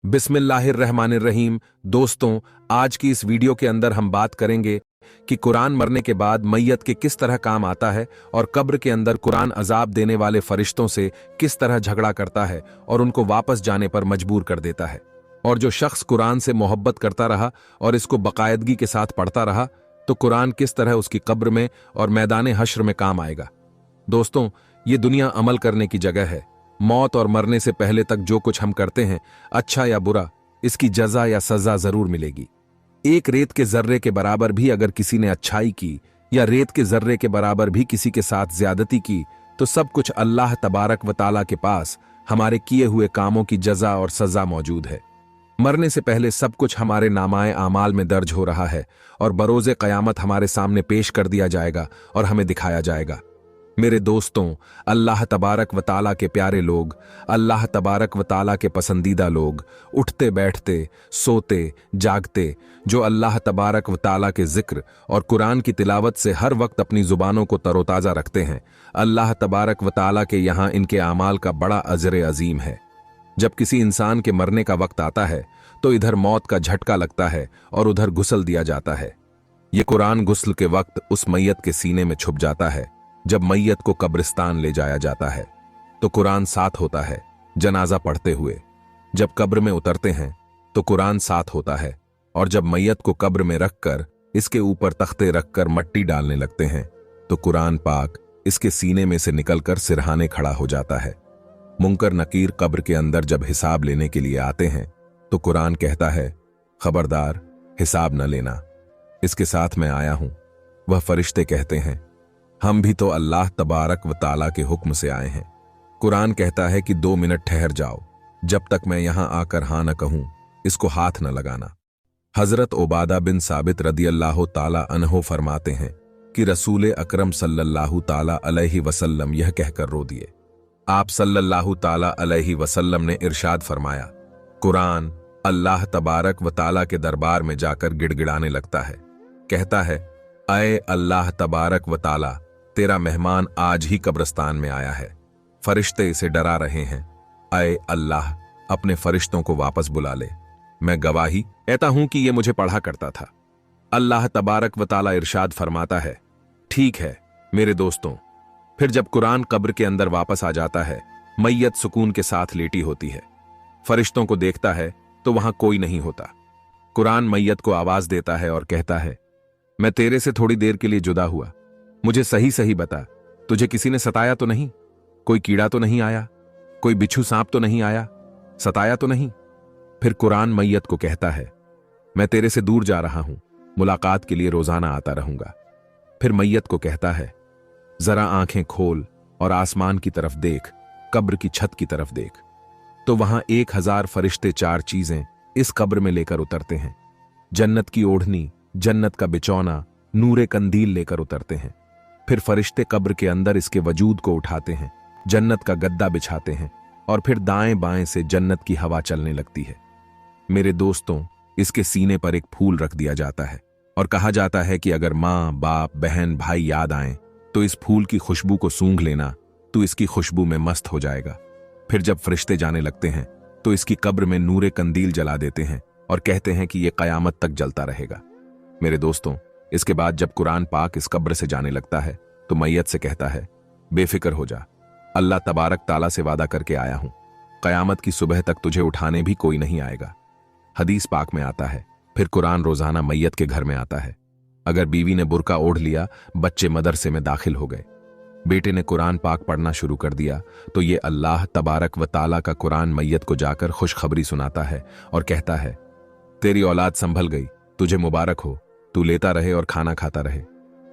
बिस्मिल्लाहिर्रहमानिर्रहीम। दोस्तों, आज की इस वीडियो के अंदर हम बात करेंगे कि कुरान मरने के बाद मैयत के किस तरह काम आता है और कब्र के अंदर कुरान अजाब देने वाले फरिश्तों से किस तरह झगड़ा करता है और उनको वापस जाने पर मजबूर कर देता है। और जो शख्स कुरान से मोहब्बत करता रहा और इसको बाकायदगी के साथ पढ़ता रहा तो कुरान किस तरह उसकी कब्र में और मैदान हश्र में काम आएगा। दोस्तों, ये दुनिया अमल करने की जगह है। मौत और मरने से पहले तक जो कुछ हम करते हैं, अच्छा या बुरा, इसकी जजा या सजा जरूर मिलेगी। एक रेत के जर्रे के बराबर भी अगर किसी ने अच्छाई की या रेत के जर्रे के बराबर भी किसी के साथ ज्यादती की तो सब कुछ अल्लाह तबारक व ताला के पास हमारे किए हुए कामों की जजा और सजा मौजूद है। मरने से पहले सब कुछ हमारे नामाए आमाल में दर्ज हो रहा है और बरोज़े क़यामत हमारे सामने पेश कर दिया जाएगा और हमें दिखाया जाएगा। मेरे दोस्तों, अल्लाह तबारक व ताला के प्यारे लोग, अल्लाह तबारक व ताला के पसंदीदा लोग, उठते बैठते सोते जागते, जो अल्लाह तबारक व ताला के जिक्र और कुरान की तिलावत से हर वक्त अपनी जुबानों को तरोताज़ा रखते हैं, अल्लाह तबारक व ताला के यहाँ इनके आमाल का बड़ा अजर अजीम है। जब किसी इंसान के मरने का वक्त आता है तो इधर मौत का झटका लगता है और उधर गुस्ल दिया जाता है। ये कुरान गुस्ल के वक्त उस मैयत के सीने में छुप जाता है। जब मैयत को कब्रिस्तान ले जाया जाता है तो कुरान साथ होता है जनाजा पढ़ते हुए। जब कब्र में उतरते हैं तो कुरान साथ होता है और जब मैयत को कब्र में रखकर इसके ऊपर तख्ते रखकर मट्टी डालने लगते हैं तो कुरान पाक इसके सीने में से निकलकर सिरहाने खड़ा हो जाता है। मुनकर नकीर कब्र के अंदर जब हिसाब लेने के लिए आते हैं तो कुरान कहता है, खबरदार, हिसाब न लेना, इसके साथ मैं आया हूं। वह फरिश्ते कहते हैं, हम भी तो अल्लाह तबारक व ताला के हुक्म से आए हैं। कुरान कहता है कि 2 मिनट ठहर जाओ, जब तक मैं यहां आकर हां न कहूं इसको हाथ न लगाना। हजरत उबादा बिन साबित रदियल्लाहु ताला अन्हो फरमाते हैं कि रसूल अकरम सल्लल्लाहु ताला अलैहि वसल्लम यह कहकर रो दिए। आप सल्लल्लाहु ताला अलैहि वसल्लम ने इरशाद फरमाया, कुरान अल्लाह तबारक व ताला के दरबार में जाकर गिड़गिड़ाने लगता है, कहता है, अय अल्लाह तबारक व ताला, तेरा मेहमान आज ही कब्रिस्तान में आया है। फरिश्ते इसे डरा रहे हैं, अय अल्लाह, अपने फरिश्तों को वापस बुला ले। मैं गवाही कहता हूं कि यह मुझे पढ़ा करता था। अल्लाह तबारक व ताला इरशाद फरमाता है, ठीक है मेरे दोस्तों। फिर जब कुरान कब्र के अंदर वापस आ जाता है, मैयत सुकून के साथ लेटी होती है। फरिश्तों को देखता है तो वहां कोई नहीं होता। कुरान मैयत को आवाज देता है और कहता है, मैं तेरे से थोड़ी देर के लिए जुदा हुआ, मुझे सही सही बता, तुझे किसी ने सताया तो नहीं? कोई कीड़ा तो नहीं आया? कोई बिच्छू सांप तो नहीं आया? सताया तो नहीं? फिर कुरान मैयत को कहता है, मैं तेरे से दूर जा रहा हूं, मुलाकात के लिए रोजाना आता रहूंगा। फिर मैयत को कहता है, जरा आंखें खोल और आसमान की तरफ देख, कब्र की छत की तरफ देख। तो वहां 1000 फरिश्ते 4 चीजें इस कब्र में लेकर उतरते हैं। जन्नत की ओढ़नी, जन्नत का बिचौना, नूरे कंदील लेकर उतरते हैं। फिर फरिश्ते कब्र के अंदर इसके वजूद को उठाते हैं, जन्नत का गद्दा बिछाते हैं और फिर दाएं बाएं से जन्नत की हवा चलने लगती है। मेरे दोस्तों, इसके सीने पर एक फूल रख दिया जाता है और कहा जाता है कि अगर माँ बाप बहन भाई याद आएं तो इस फूल की खुशबू को सूंघ लेना, तो इसकी खुशबू में मस्त हो जाएगा। फिर जब फरिश्ते जाने लगते हैं तो इसकी कब्र में नूरे कंदील जला देते हैं और कहते हैं कि यह कयामत तक जलता रहेगा। मेरे दोस्तों, इसके बाद जब कुरान पाक इस कब्र से जाने लगता है तो मैयत से कहता है, बेफिक्र हो जा, अल्लाह तबारक ताला से वादा करके आया हूं, कयामत की सुबह तक तुझे उठाने भी कोई नहीं आएगा। हदीस पाक में आता है, फिर कुरान रोजाना मैयत के घर में आता है। अगर बीवी ने बुर्का ओढ़ लिया, बच्चे मदरसे में दाखिल हो गए, बेटे ने कुरान पाक पढ़ना शुरू कर दिया, तो ये अल्लाह तबारक व ताला का कुरान मैयत को जाकर खुशखबरी सुनाता है और कहता है, तेरी औलाद संभल गई, तुझे मुबारक हो, तू लेता रहे और खाना खाता रहे।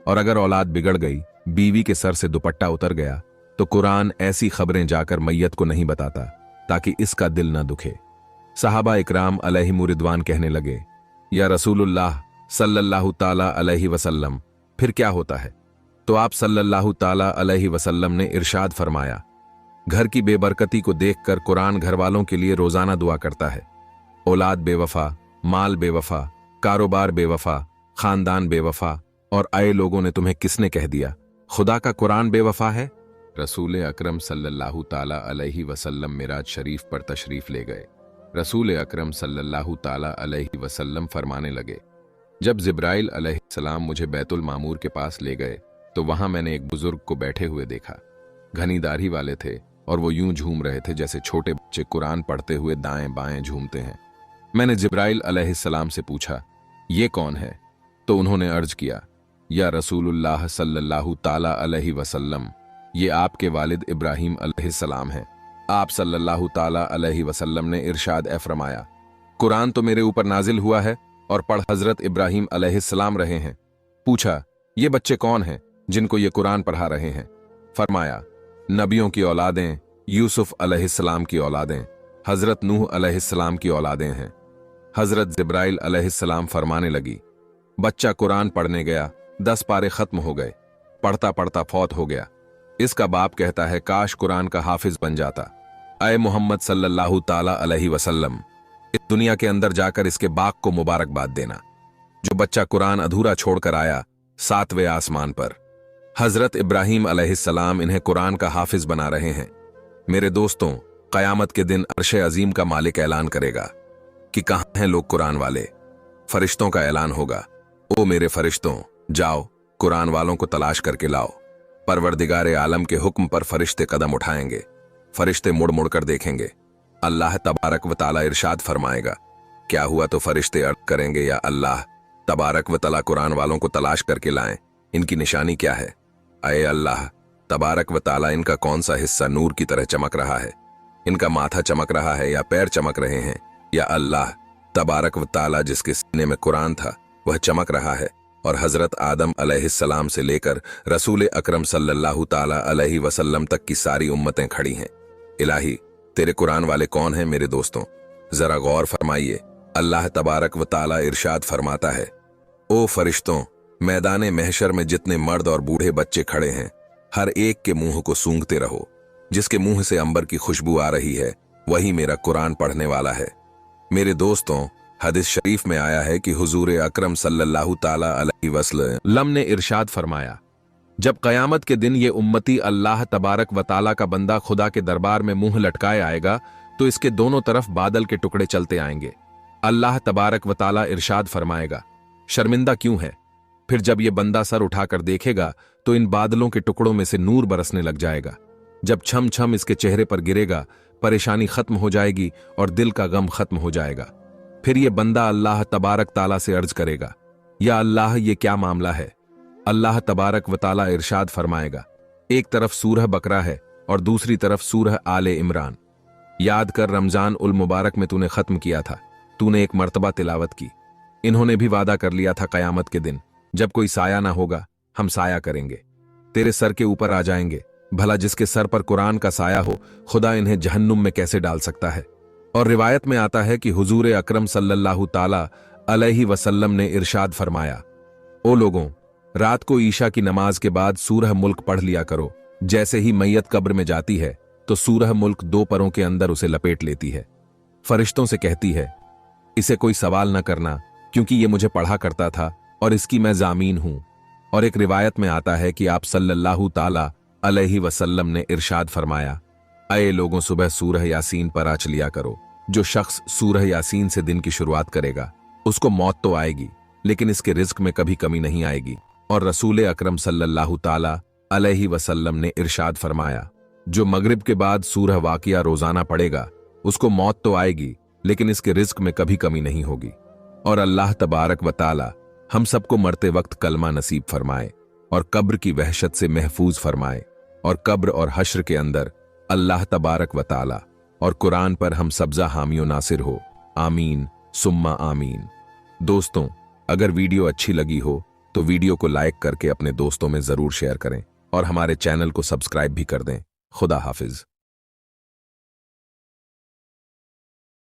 और अगर औलाद बिगड़ गई, बीवी के सर से दुपट्टा उतर गया, तो कुरान ऐसी खबरें जाकर मैयत को नहीं बताता ताकि इसका दिल न दुखे। सहाबा इकराम अलैहिमुर रिदवान कहने लगे, या रसूलुल्लाह सल्लल्लाहु ताला अलैहि वसल्लम, फिर क्या होता है? तो आप सल्लल्लाहु ताला अलैहि वसल्लम ने इरशाद फरमाया, घर की बेबरकती को देखकर कुरान घर वालों के लिए रोजाना दुआ करता है। औलाद बेवफा, माल बेवफा, कारोबार बेवफा, खानदान बेवफा, और आए लोगों ने तुम्हें किसने कह दिया खुदा का कुरान बेवफा है? रसूल अकरम सल्लल्लाहु ताला अलैहि वसल्लम मिराज शरीफ पर तशरीफ ले गए। रसूल अकरम सल्लल्लाहु ताला अलैहि वसल्लम फरमाने लगे, जब जिब्राइल अलैहिस्सलाम मुझे बैतुल मामूर के पास ले गए तो वहां मैंने एक बुजुर्ग को बैठे हुए देखा। घनी दाढ़ी वाले थे और वो यूं झूम रहे थे जैसे छोटे बच्चे कुरान पढ़ते हुए दाएं बाएं झूमते हैं। मैंने जिब्राइल अलैहिस्सलाम से पूछा, ये कौन है? तो उन्होंने अर्ज किया, या रसूलुल्लाह सल्लल्लाहु ताला अलैहि वसल्लम, ये आपके वालिद इब्राहीम अलैहिस्सलाम हैं। आप सल्लल्लाहु ताला अलैहि वसल्लम ने इरशाद फरमाया, कुरान तो मेरे ऊपर नाजिल हुआ है और पढ़ हजरत इब्राहीम अलैहिस्सलाम रहे हैं। पूछा, ये बच्चे कौन हैं जिनको ये कुरान पढ़ा रहे हैं? फरमाया, नबियों की औलादें, यूसुफ अलैहिस्सलाम की औलादें, हजरत नूह अलैहिस्सलाम की औलादें हैं। हजरत जिब्राइल अलैहिस्सलाम फरमाने लगी, बच्चा कुरान पढ़ने गया, 10 पारे खत्म हो गए, पढ़ता पढ़ता फौत हो गया। इसका बाप कहता है, काश कुरान का हाफिज बन जाता। अय मोहम्मद सल्लल्लाहु ताला अलैहि वसल्लम, इस दुनिया के अंदर जाकर इसके बाग को मुबारकबाद देना जो बच्चा कुरान अधूरा छोड़कर आया 7वें आसमान पर। हजरत इब्राहीम अलैहिस्सलाम इन्हें कुरान का हाफिज बना रहे हैं। मेरे दोस्तों, कयामत के दिन अर्शे अजीम का मालिक ऐलान करेगा कि कहां हैं लोग कुरान वाले। फरिश्तों का ऐलान होगा, ओ मेरे फरिश्तों, जाओ कुरान वालों को तलाश करके लाओ। परवरदिगार आलम के हुक्म पर फरिश्ते कदम उठाएंगे। फरिश्ते मुड़ मुड़ कर देखेंगे। अल्लाह तबारक व ताला इरशाद फरमाएगा, क्या हुआ? तो फरिश्ते अर्ज करेंगे, या अल्लाह तबारक व ताला कुरान वालों को तलाश करके लाएं, इनकी निशानी क्या है? अये अल्लाह तबारक व ताला, इनका कौन सा हिस्सा नूर की तरह चमक रहा है? इनका माथा चमक रहा है या पैर चमक रहे हैं? या अल्लाह तबारक व ताला, जिसके सीने में कुरान था वह चमक रहा है और हजरत आदम अलैहिस्सलाम से लेकर रसूल अकरम सल्लल्लाहु ताला अलैहि वसल्लम तक की सारी उम्मतें खड़ी हैं। इलाही, तेरे कुरान वाले कौन हैं? मेरे दोस्तों, जरा गौर फरमाइए। अल्लाह तबारक व ताला इरशाद फरमाता है, ओ फरिश्तों, मैदान महशर में जितने मर्द और बूढ़े बच्चे खड़े हैं, हर एक के मुंह को सूंघते रहो। जिसके मुंह से अंबर की खुशबू आ रही है वही मेरा कुरान पढ़ने वाला है। मेरे दोस्तों, हदीस शरीफ में आया है कि हुजूर अकरम सल्लल्लाहु ताला अलैहि वसल्लम ने इरशाद फरमाया, जब कयामत के दिन ये उम्मती अल्लाह तबारक व ताला का बंदा खुदा के दरबार में मुंह लटकाए आएगा तो इसके दोनों तरफ बादल के टुकड़े चलते आएंगे। अल्लाह तबारक व ताला इरशाद फरमाएगा, शर्मिंदा क्यों है? फिर जब ये बंदा सर उठाकर देखेगा तो इन बादलों के टुकड़ों में से नूर बरसने लग जाएगा। जब छम छम इसके चेहरे पर गिरेगा, परेशानी खत्म हो जाएगी और दिल का गम खत्म हो जाएगा। फिर ये बंदा अल्लाह तबारक ताला से अर्ज करेगा, या अल्लाह ये क्या मामला है? अल्लाह तबारक व ताला इरशाद फरमाएगा, एक तरफ सूरह बकरा है और दूसरी तरफ सूरह आले इमरान। याद कर, रमजान उल मुबारक में तूने खत्म किया था, तूने एक मर्तबा तिलावत की। इन्होंने भी वादा कर लिया था, कयामत के दिन जब कोई साया ना होगा हम साया करेंगे, तेरे सर के ऊपर आ जाएंगे। भला जिसके सर पर कुरान का साया हो, खुदा इन्हें जहन्नुम में कैसे डाल सकता है? और रिवायत में आता है कि हुजूर अकरम सल्लल्लाहु ताला अलैहि वसल्लम ने इरशाद फरमाया, ओ लोगों, रात को ईशा की नमाज के बाद सूरह मुल्क पढ़ लिया करो। जैसे ही मैयत कब्र में जाती है तो सूरह मुल्क 2 परों के अंदर उसे लपेट लेती है। फरिश्तों से कहती है, इसे कोई सवाल न करना क्योंकि ये मुझे पढ़ा करता था और इसकी मैं जामीन हूं। और एक रिवायत में आता है कि आप सल्लल्लाहु ताला अलैहि वसल्लम ने इरशाद फरमाया, अये लोगों, सुबह सूरह यासीन पर आँच लिया करो। जो शख्स सूरह यासीन से दिन की शुरुआत करेगा उसको मौत तो आएगी लेकिन इसके रिज्क में कभी कमी नहीं आएगी। और रसूल अकरम सल्लल्लाहु ताला अलैहि वसल्लम ने इरशाद फरमाया, जो मगरिब के बाद सूरह वाकिया रोजाना पढ़ेगा उसको मौत तो आएगी लेकिन इसके रिज्क में कभी कमी नहीं होगी। और अल्लाह तबारक व ताला हम सबको मरते वक्त कलमा नसीब फरमाए और कब्र की वहशत से महफूज फरमाए और कब्र और हश्र के अंदर अल्लाह तबारक व ताला और कुरान पर हम सब्जा हामियो नासिर हो। आमीन सुम्मा आमीन। दोस्तों, अगर वीडियो अच्छी लगी हो तो वीडियो को लाइक करके अपने दोस्तों में जरूर शेयर करें और हमारे चैनल को सब्सक्राइब भी कर दें। खुदा हाफिज।